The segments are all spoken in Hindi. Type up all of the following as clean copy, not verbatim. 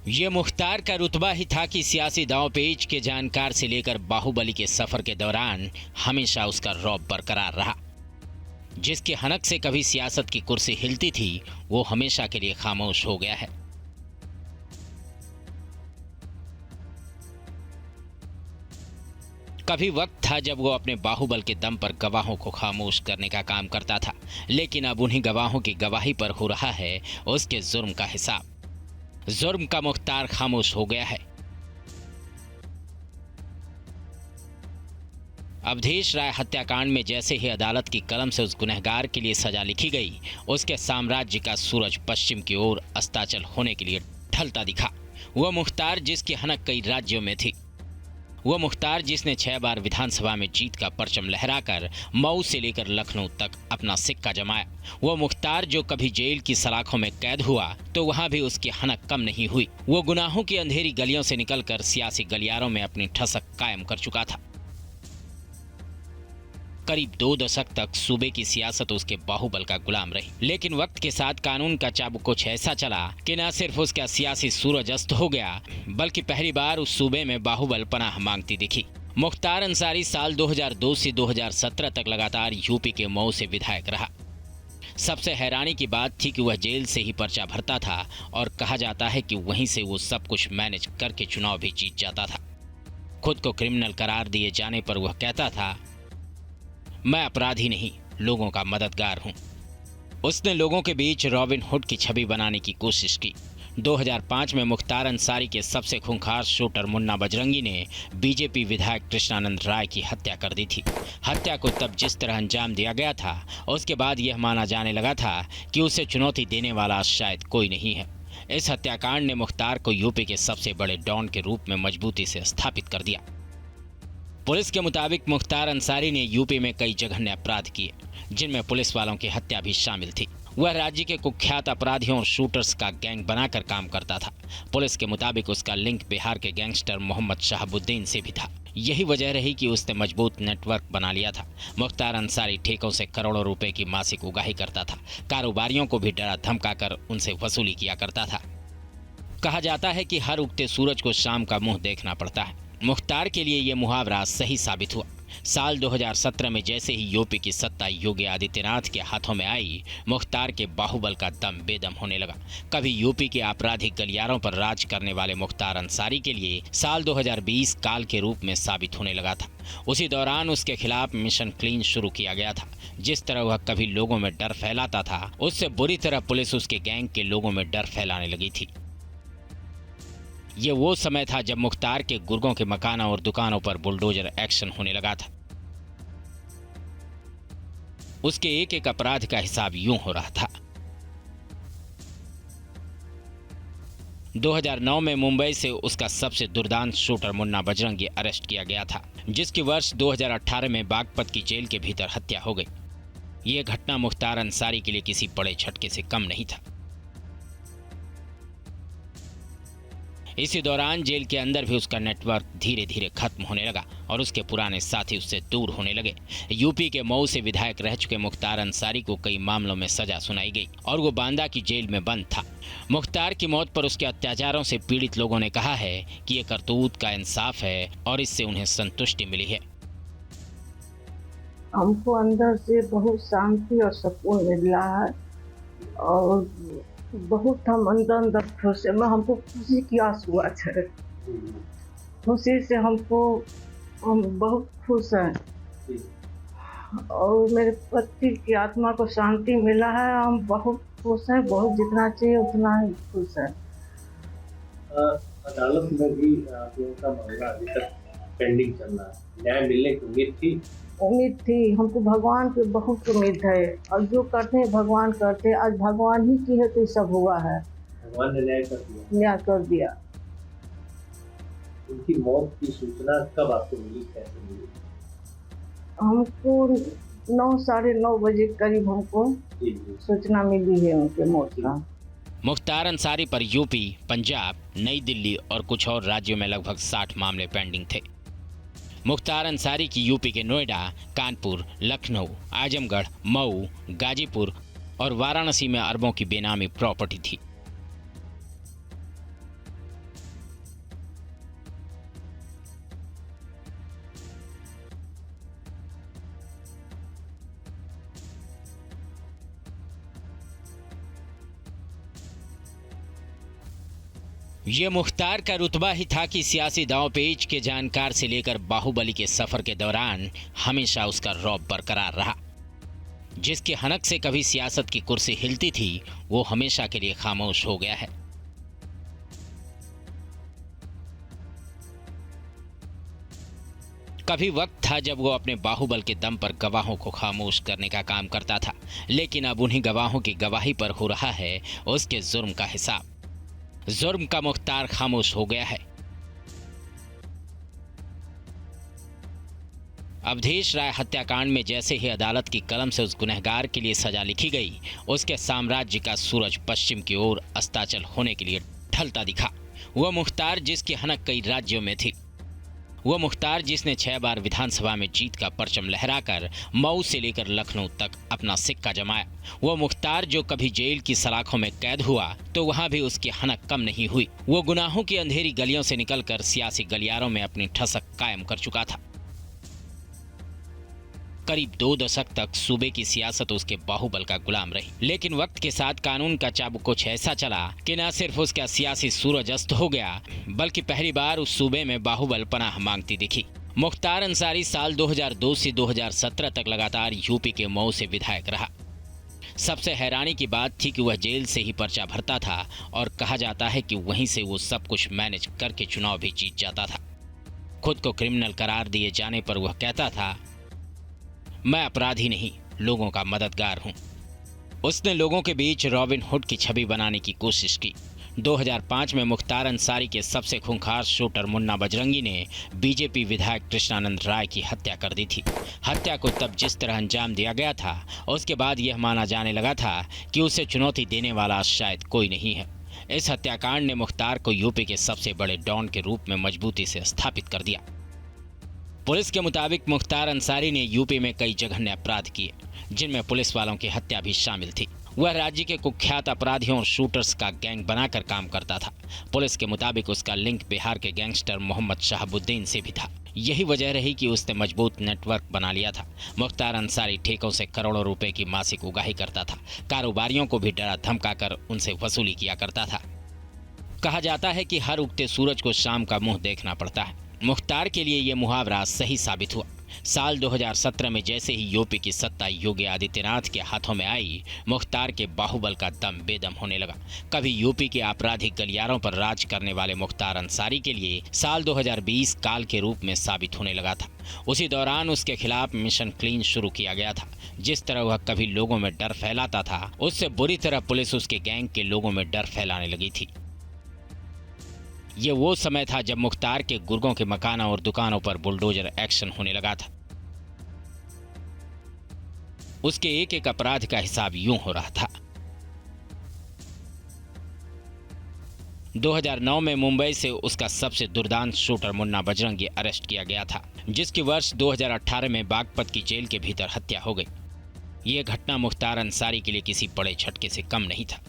ये मुख्तार का रुतबा ही था कि सियासी दांव पेच के जानकार से लेकर बाहुबली के सफर के दौरान हमेशा उसका रौब बरकरार रहा। जिसकी हनक से कभी सियासत की कुर्सी हिलती थी, वो हमेशा के लिए खामोश हो गया है। कभी वक्त था जब वो अपने बाहुबल के दम पर गवाहों को खामोश करने का काम करता था, लेकिन अब उन्हीं गवाहों की गवाही पर हो रहा है उसके जुर्म का हिसाब। जुर्म का मुख्तार खामोश हो गया है। अवधेश राय हत्याकांड में जैसे ही अदालत की कलम से उस गुनहगार के लिए सजा लिखी गई, उसके साम्राज्य का सूरज पश्चिम की ओर अस्ताचल होने के लिए ढलता दिखा। वह मुख्तार जिसकी हनक कई राज्यों में थी, वह मुख्तार जिसने 6 बार विधानसभा में जीत का परचम लहराकर मऊ से लेकर लखनऊ तक अपना सिक्का जमाया, वह मुख्तार जो कभी जेल की सलाखों में कैद हुआ तो वहां भी उसकी हनक कम नहीं हुई। वो गुनाहों की अंधेरी गलियों से निकलकर सियासी गलियारों में अपनी ठसक कायम कर चुका था। करीब 2 दशक तक सूबे की सियासत उसके बाहुबल का गुलाम रही, लेकिन वक्त के साथ कानून का चाबुक कुछ ऐसा चला कि न सिर्फ उसका सियासी सूरज अस्त हो गया, बल्कि पहली बार उस सूबे में बाहुबल पनाह मांगती दिखी। मुख्तार अंसारी साल 2002 से 2017 तक लगातार यूपी के मऊ से विधायक रहा। सबसे हैरानी की बात थी कि वह जेल से ही पर्चा भरता था और कहा जाता है कि वहीं से वो सब कुछ मैनेज करके चुनाव भी जीत जाता था। खुद को क्रिमिनल करार दिए जाने पर वह कहता था, मैं अपराधी नहीं, लोगों का मददगार हूं। उसने लोगों के बीच रॉबिन हुड की छवि बनाने की कोशिश की। 2005 में मुख्तार अंसारी के सबसे खूंखार शूटर मुन्ना बजरंगी ने बीजेपी विधायक कृष्णानंद राय की हत्या कर दी थी। हत्या को तब जिस तरह अंजाम दिया गया था, उसके बाद यह माना जाने लगा था कि उसे चुनौती देने वाला शायद कोई नहीं है। इस हत्याकांड ने मुख्तार को यूपी के सबसे बड़े डॉन के रूप में मजबूती से स्थापित कर दिया। पुलिस के मुताबिक मुख्तार अंसारी ने यूपी में कई जघन्य अपराध किए, जिनमें पुलिस वालों की हत्या भी शामिल थी। वह राज्य के कुख्यात अपराधियों और शूटर्स का गैंग बनाकर काम करता था। पुलिस के मुताबिक उसका लिंक बिहार के गैंगस्टर मोहम्मद शहाबुद्दीन से भी था। यही वजह रही कि उसने मजबूत नेटवर्क बना लिया था। मुख्तार अंसारी ठेकों से करोड़ों रुपए की मासिक उगाही करता था। कारोबारियों को भी डरा धमकाकर उनसे वसूली किया करता था। कहा जाता है कि हर उगते सूरज को शाम का मुंह देखना पड़ता है। मुख्तार के लिए यह मुहावरा सही साबित हुआ। साल 2017 में जैसे ही यूपी की सत्ता योगी आदित्यनाथ के हाथों में आई, मुख्तार के बाहुबल का दम बेदम होने लगा। कभी यूपी के आपराधिक गलियारों पर राज करने वाले मुख्तार अंसारी के लिए साल 2020 काल के रूप में साबित होने लगा था। उसी दौरान उसके खिलाफ मिशन क्लीन शुरू किया गया था। जिस तरह वह कभी लोगों में डर फैलाता था, उससे बुरी तरह पुलिस उसके गैंग के लोगों में डर फैलाने लगी थी। ये वो समय था जब मुख्तार के गुर्गों के मकानों और दुकानों पर बुलडोजर एक्शन होने लगा था। उसके एक एक अपराध का हिसाब यूं हो रहा था। 2009 में मुंबई से उसका सबसे दुर्दांत शूटर मुन्ना बजरंगी अरेस्ट किया गया था, जिसकी वर्ष 2018 में बागपत की जेल के भीतर हत्या हो गई। यह घटना मुख्तार अंसारी के लिए किसी बड़े झटके से कम नहीं था। इसी दौरान जेल के अंदर भी उसका नेटवर्क धीरे धीरे खत्म होने लगा और उसके पुराने साथी उससे दूर होने लगे। यूपी के मऊ से विधायक रह चुके मुख्तार अंसारी को कई मामलों में सजा सुनाई गई और वो बांदा की जेल में बंद था। मुख्तार की मौत पर उसके अत्याचारों से पीड़ित लोगों ने कहा है कि ये करतूत का इंसाफ है और इससे उन्हें संतुष्टि मिली है। हमको अंदर से बहुत शांति और सुकून मिल रहा है और बहुत हम अंदर खुश है। मैं हमको खुशी की आंसू आ है। खुशी से हम बहुत खुश हैं और मेरे पति की आत्मा को शांति मिला है। हम बहुत खुश हैं, बहुत जितना चाहिए उतना ही खुश है। अदालत में भी आप लोगों का मामला अभी तक पेंडिंग चल रहा है। न्याय मिलने की उम्मीद थी। हमको भगवान पे बहुत उम्मीद है और जो करते हैं भगवान करते हैं। आज भगवान ही की है तो सब हुआ है। भगवान ने न्याय कर दिया। उनकी मौत की सूचना कब आपको मिली, कैसे मिली? हमको 9 साढ़े 9 बजे करीब हमको सूचना मिली है उनके मौत का। मुख्तार अंसारी पर यूपी, पंजाब, नई दिल्ली और कुछ और राज्यों में लगभग 60 मामले पेंडिंग थे। मुख्तार अंसारी की यूपी के नोएडा, कानपुर, लखनऊ, आजमगढ़, मऊ, गाजीपुर और वाराणसी में अरबों की बेनामी प्रॉपर्टी थी। ये मुख्तार का रुतबा ही था कि सियासी दांव पेच के जानकार से लेकर बाहुबली के सफर के दौरान हमेशा उसका रौब बरकरार रहा। जिसकी हनक से कभी सियासत की कुर्सी हिलती थी वो हमेशा के लिए खामोश हो गया है। कभी वक्त था जब वो अपने बाहुबल के दम पर गवाहों को खामोश करने का काम करता था, लेकिन अब उन्हीं गवाहों की गवाही पर हो रहा है उसके जुर्म का हिसाब। जुर्म का मुख्तार खामोश हो गया है। अवधेश राय हत्याकांड में जैसे ही अदालत की कलम से उस गुनहगार के लिए सजा लिखी गई, उसके साम्राज्य का सूरज पश्चिम की ओर अस्ताचल होने के लिए ढलता दिखा। वह मुख्तार जिसकी हनक कई राज्यों में थी, वह मुख्तार जिसने 6 बार विधानसभा में जीत का परचम लहराकर मऊ से लेकर लखनऊ तक अपना सिक्का जमाया, वह मुख्तार जो कभी जेल की सलाखों में कैद हुआ तो वहां भी उसकी हनक कम नहीं हुई। वो गुनाहों की अंधेरी गलियों से निकलकर सियासी गलियारों में अपनी ठसक कायम कर चुका था। करीब 2 दशक तक सूबे की सियासत उसके बाहुबल का गुलाम रही, लेकिन वक्त के साथ कानून का चाबुक कुछ ऐसा चला कि न सिर्फ उसका सियासी सूरज अस्त हो गया, बल्कि पहली बार उस सूबे में बाहुबल पनाह मांगती दिखी। मुख्तार अंसारी साल 2002 से 2017 तक लगातार यूपी के मऊ से विधायक रहा। सबसे हैरानी की बात थी कि वह जेल से ही पर्चा भरता था और कहा जाता है कि वहीं से वो सब कुछ मैनेज करके चुनाव भी जीत जाता था। खुद को क्रिमिनल करार दिए जाने पर वह कहता था, मैं अपराधी नहीं, लोगों का मददगार हूं। उसने लोगों के बीच रॉबिन हुड की छवि बनाने की कोशिश की। 2005 में मुख्तार अंसारी के सबसे खूंखार शूटर मुन्ना बजरंगी ने बीजेपी विधायक कृष्णानंद राय की हत्या कर दी थी। हत्या को तब जिस तरह अंजाम दिया गया था, उसके बाद यह माना जाने लगा था कि उसे चुनौती देने वाला शायद कोई नहीं है। इस हत्याकांड ने मुख्तार को यूपी के सबसे बड़े डॉन के रूप में मजबूती से स्थापित कर दिया। पुलिस के मुताबिक मुख्तार अंसारी ने यूपी में कई जघन्य अपराध किए, जिनमें पुलिस वालों की हत्या भी शामिल थी। वह राज्य के कुख्यात अपराधियों और शूटर्स का गैंग बनाकर काम करता था। पुलिस के मुताबिक उसका लिंक बिहार के गैंगस्टर मोहम्मद शहाबुद्दीन से भी था। यही वजह रही कि उसने मजबूत नेटवर्क बना लिया था। मुख्तार अंसारी ठेकों से करोड़ों रुपए की मासिक उगाही करता था। कारोबारियों को भी डरा धमकाकर उनसे वसूली किया करता था। कहा जाता है कि हर उगते सूरज को शाम का मुंह देखना पड़ता है। मुख्तार के लिए यह मुहावरा सही साबित हुआ। साल 2017 में जैसे ही यूपी की सत्ता योगी आदित्यनाथ के हाथों में आई, मुख्तार के बाहुबल का दम बेदम होने लगा। कभी यूपी के आपराधिक गलियारों पर राज करने वाले मुख्तार अंसारी के लिए साल 2020 काल के रूप में साबित होने लगा था। उसी दौरान उसके खिलाफ मिशन क्लीन शुरू किया गया था। जिस तरह वह कभी लोगों में डर फैलाता था, उससे बुरी तरह पुलिस उसके गैंग के लोगों में डर फैलाने लगी थी। ये वो समय था जब मुख्तार के गुर्गों के मकानों और दुकानों पर बुलडोजर एक्शन होने लगा था। उसके एक एक अपराध का हिसाब यूं हो रहा था। 2009 में मुंबई से उसका सबसे दुर्दांत शूटर मुन्ना बजरंगी अरेस्ट किया गया था, जिसकी वर्ष 2018 में बागपत की जेल के भीतर हत्या हो गई। यह घटना मुख्तार अंसारी के लिए किसी बड़े झटके से कम नहीं था।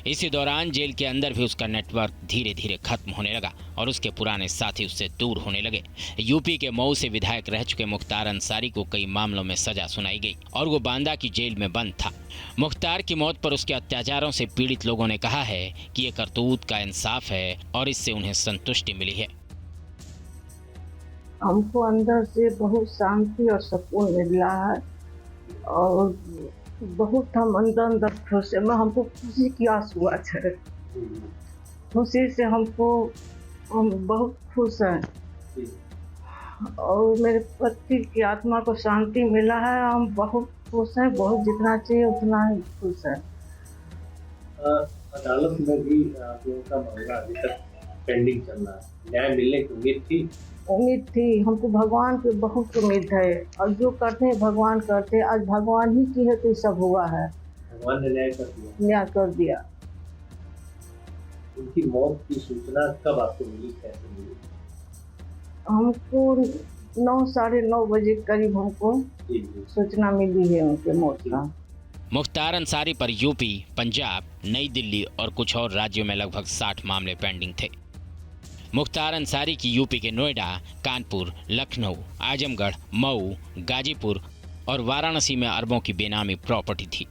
इसी दौरान जेल के अंदर भी उसका नेटवर्क धीरे धीरे खत्म होने लगा और उसके पुराने साथी उससे दूर होने लगे। यूपी के मऊ से विधायक रह चुके मुख्तार अंसारी को कई मामलों में सजा सुनाई गई और वो बांदा की जेल में बंद था। मुख्तार की मौत पर उसके अत्याचारों से पीड़ित लोगों ने कहा है कि ये करतूत का इंसाफ है और इससे उन्हें संतुष्टि मिली है। हमको अंदर से बहुत शांति और सुकून मिल रहा है और बहुत हम अंदर खुश है। मैं हमको खुशी की आंसू आ रहे, खुशी से हम बहुत खुश हैं और मेरे पति की आत्मा को शांति मिला है। हम बहुत खुश हैं, बहुत जितना चाहिए उतना ही खुश है। अदालत में भी आप लोगों का मामला अभी तक पेंडिंग चल रहा है। न्याय मिलने की उम्मीद थी। हमको भगवान पे बहुत उम्मीद है और जो करते हैं भगवान करते हैं। आज भगवान ही की है तो सब हुआ है। भगवान ने न्याय कर दिया। उनकी मौत की सूचना कब आपको मिली, कैसे मिली? हमको 9 साढ़े 9 बजे करीब हमको सूचना मिली है उनके मौत का। मुख्तार अंसारी पर यूपी, पंजाब, नई दिल्ली और कुछ और राज्यों में लगभग 60 मामले पेंडिंग थे। मुख्तार अंसारी की यूपी के नोएडा, कानपुर, लखनऊ, आजमगढ़, मऊ, गाजीपुर और वाराणसी में अरबों की बेनामी प्रॉपर्टी थी।